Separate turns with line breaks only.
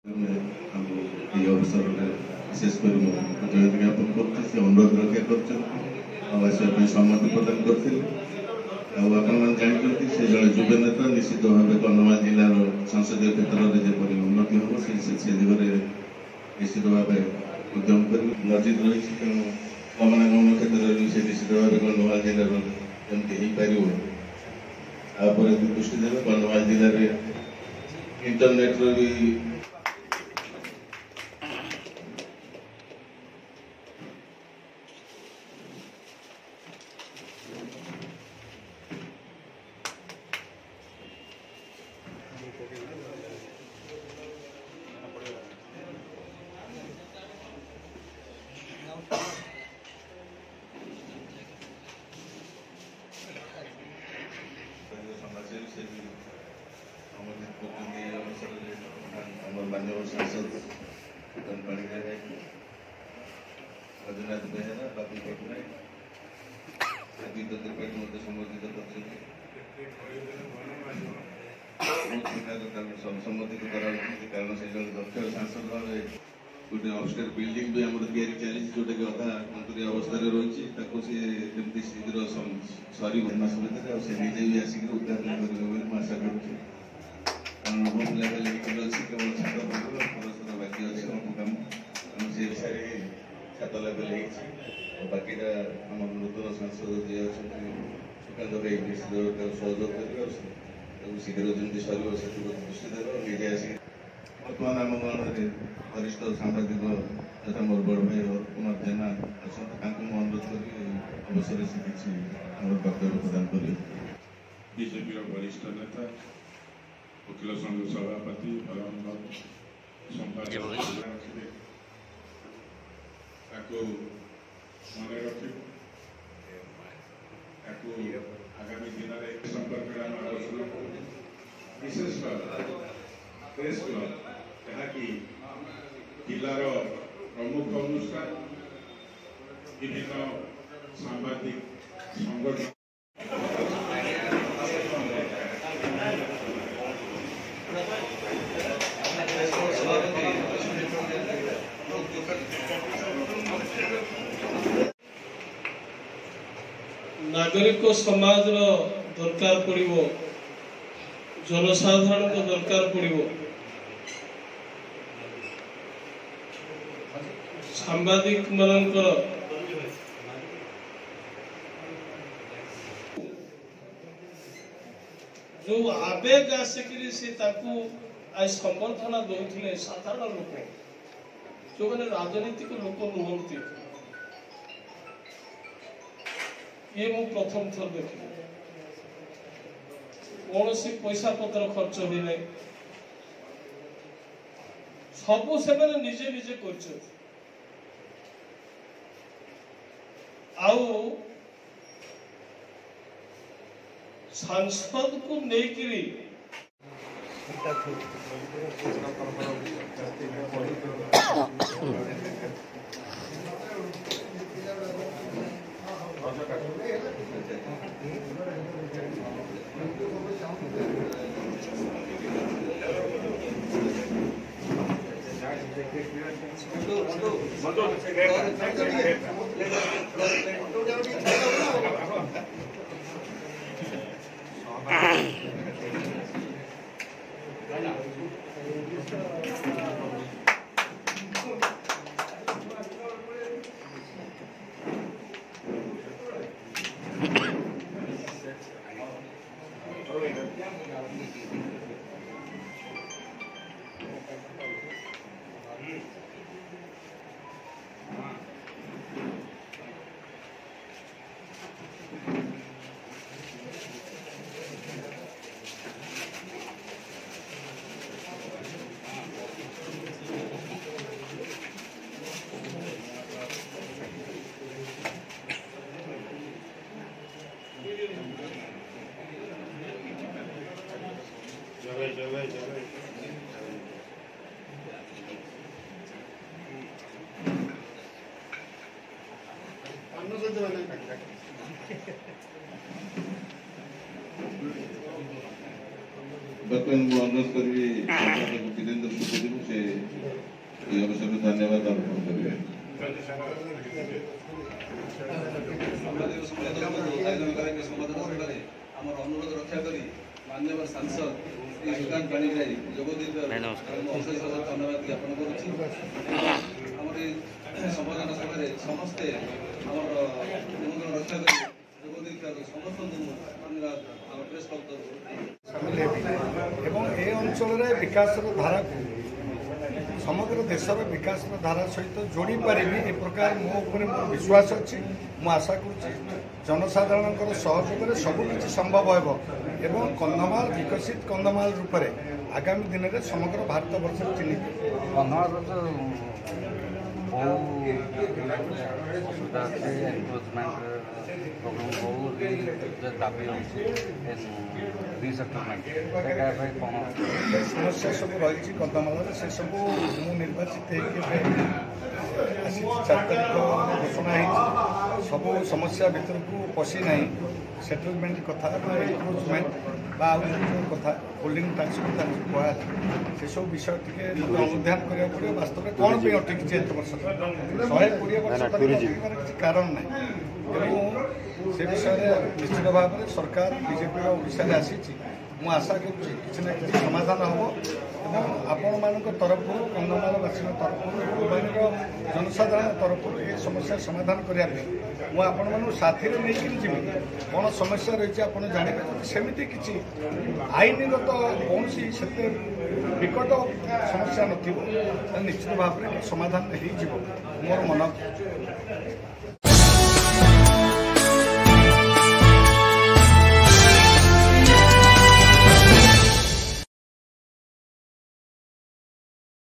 अवसर विशेषकर जयंती ज्ञापन कर अनुरोध रक्षा कर सम्मति प्रदान करते जानते से जड़े युव नेता निश्चित भाव कंधमाल जिलार संसदीय क्षेत्र में जपरी उन्नति हम से दिगरे निश्चित भाव उद्यम कर लज्जित रही तेणु गमनागमन क्षेत्र में से निश्चित भाव कंधमाल जिलार जमी हो पार दृष्टि देवे कंधमाल जिले में इंटरनेट भी माननीय सांसद रजनाथ बेहेरा बाबी पट्टनायक गीत त्रिपाठी संबोधित सम्मति कारण से दक्ष सांसद भाव गोटे अपस्टेयर बिल्डिंग भी आम चली जोटा कि अधा मंत्री अवस्था रही सी शीघ्र सर सुविधा से निजे भी आसिक उद्घाटन करेंगे आशा करुच्छे कारण बहुत लेवल अच्छी केवल छात परस्पर बाकी अच्छे कम से विषय छात लेवल बाकीटा आम नूतन सांसद जी अच्छा सुकांत भाई निश्चित सहयोग करेंगे शीघ्र जमी सर से दृष्टि देव निजे आसिक बर्तमान आम गणना वरिष्ठ सांबादिक तथा मोर बड़ भाई अरुण कुमार जेना अच्छा अनुरोध कर अवसर से किसी वक्तव्य प्रदान कर
बीजेपी वरिष्ठ नेता वकील संघ सभापति संपादक मन रखी आगामी दिन में संपर्क में आलोचना विशेष प्रेस क्लब जहाँकि जिलार प्रमुख अनुष्ठान विभिन्न सांबादिक संगठन
नागरिक समाज दरकार पड़ो जनसाधारण को दरकार पड़ो सांबादिक मानकर जो आवेग आसिक आज संबर्धना दौले साधारण लोक जो मैंने राजनीतिक लोक नुहति ये मु प्रथम थर देख कौन सी पैसा पत्र खर्च होना सबू से निजे निजे कर सांसद को लेकिरी
ବର୍ତ୍ତମାନ ମୁଁ ଅନୁରୋଧ କରିବି ବୀରେନ୍ଦ୍ର ସୁପତିଙ୍କୁ ସେ এই অবসরে ধন্যবাদ অর্পণ করবেন।
আমার অনুরোধ রক্ষা করি মাননীয় সাংসদ শ্রী সুকান্ত পাণিগ্রাহী যোগ অশেষ ধন্যবাদ জ্ঞাপন করছি। আমার এই সম্বোধন সভায় সমস্তে আমার নিমন্ত্রণ রক্ষা করে যোগ দেওয়ার সমস্ত ধন্যবাদ আমার প্রেস ক্লব
সামিল হেবি এবং এই অঞ্চলের বিকাশের ধারাকে সমগ্র দেশের বিকাশের ধারা সহিত যোড়ি পারিবি এ প্রকার মো উপরে মোর বিশ্বাস ଅଛି। ମୁଁ ଆଶା କରୁଛି ଜନସାଧାରଣଙ୍କର ସହଯୋଗରେ ସବୁକିଛି ସମ୍ଭବ ହେବ ଏବଂ କନ୍ଧମାଳ ବିକଶିତ କନ୍ଧମାଳ ରୂପରେ ଆଗାମୀ ଦିନରେ ସମଗ୍ର ଭାରତ ବର୍ଷରେ ଚିହ୍ନିତ।
କନ୍ଧମାଳର ତ ବହୁ ଅସୁବିଧା ଅଛି, ଏନକ୍ରୋଚମେଣ୍ଟ ପ୍ରୋବ୍ଲେମ୍ ବହୁ ଦାବି ହେଉଛି ରିସେଟଲମେଣ୍ଟ ସେଇଟା ପାଇଁ କ'ଣ
ସମସ୍ୟା ସବୁ ରହିଛି କନ୍ଧମାଳରେ ସେ ସବୁ ମୁଁ ନିର୍ବାଚିତ ହେଇକି ଆସିଛି 4 ତାରିଖ ଘୋଷଣା ହେଇଛି। ସବୁ ସମସ୍ୟା ଭିତରକୁ ପଶି ନାହିଁ। ସେଟଲମେଣ୍ଟ କଥା ବା ଏନକ୍ରୋଚମେଣ୍ଟ ବା ଆଉ ଯେଉଁ କଥା ହୋଲ୍ଡିଂ ଟ୍ୟାକ୍ସ କଥା କୁହାଯାଏ ସେସବୁ ବିଷୟ ଟିକେ ଅନୁଧ୍ୟାନ କରିବାକୁ ପଡ଼ିବ। ବାସ୍ତବରେ କ'ଣ ପାଇଁ ଅଟକିଛି ଏତେ ବର୍ଷ 120 ବର୍ଷ ଅଟକିବାର କିଛି କାରଣ ନାହିଁ। ତେଣୁ ସେ ବିଷୟରେ ନିଶ୍ଚିତ ଭାବରେ ସରକାର ବିଜେପିର ଓଡ଼ିଶାରେ ଆସିଛି। ମୁଁ ଆଶା କରୁଛି କିଛି ନା କିଛି ସମାଧାନ ହେବ ଏବଂ ଆପଣମାନଙ୍କ ତରଫରୁ କନ୍ଧମାଳବାସୀଙ୍କ ତରଫରୁ ଫୁଲବାଣୀର ଜନସାଧାରଣ ତରଫରୁ ଏ ସମସ୍ୟା ସମାଧାନ କରିବା ପାଇଁ ମୁଁ ଆପଣମାନଙ୍କୁ ସାଥିରେ ନେଇକରି ଯିବି। କ'ଣ ସମସ୍ୟା ରହିଛି ଆପଣ ଜାଣିବେ। ଯଦି ସେମିତି କିଛି ଆଇନଗତ କୌଣସି ସେତେ ବିକଟ ସମସ୍ୟା ନଥିବ ତାହେଲେ ନିଶ୍ଚିତ ଭାବରେ ସମାଧାନ ହେଇଯିବ ମୋର ମନ।